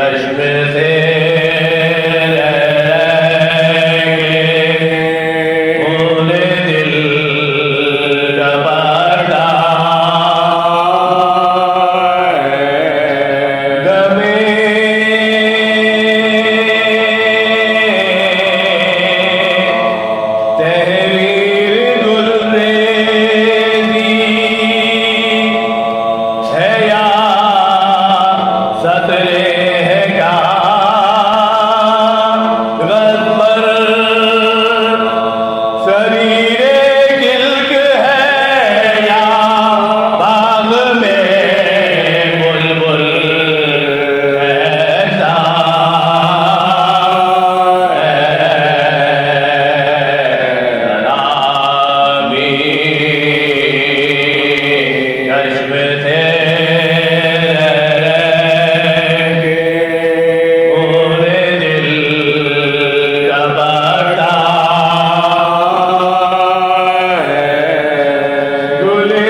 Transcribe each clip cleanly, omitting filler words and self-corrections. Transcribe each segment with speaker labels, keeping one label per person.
Speaker 1: चश्म से फूले दिल का पर्दा गमे तहरीर गुलरेज़ी है या सतरे है क्या गज़बर शरीरे गिल्क है या बाग में बुलबुल ऐसा भी चश्म से पूरे दिल का पर्दा गुले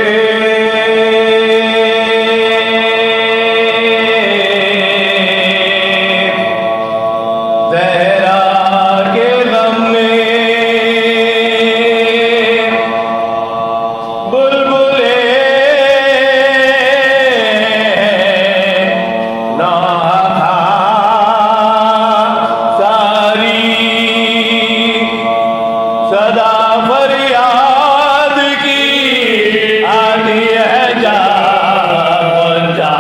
Speaker 1: ज़हरा के गम में बुलबुले नाहा सारी सदा फरियाद की आती है जा जा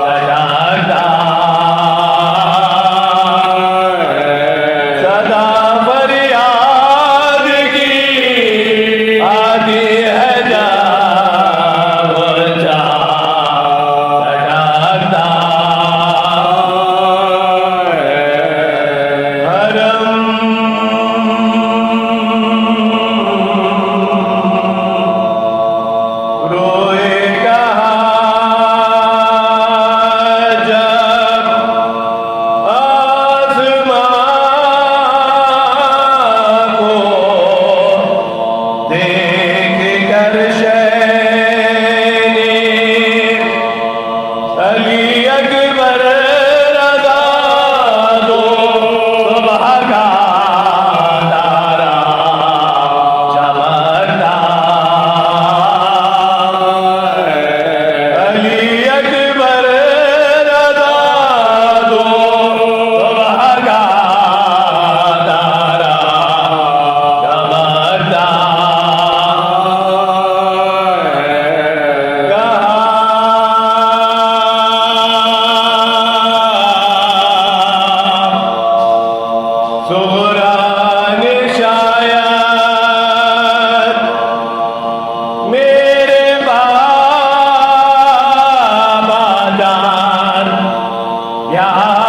Speaker 1: सजादा सदा फरियाद की आती है जा जा सजादा रोए कहाँ जब आसमां को देख कर शैने अली अकबर रज़ा दो सुबह का तारा चमकता अली अकबर रज़ा दो सुबह का तारा चमकता सुहरान शायद मेरे बाबा जान यहाँ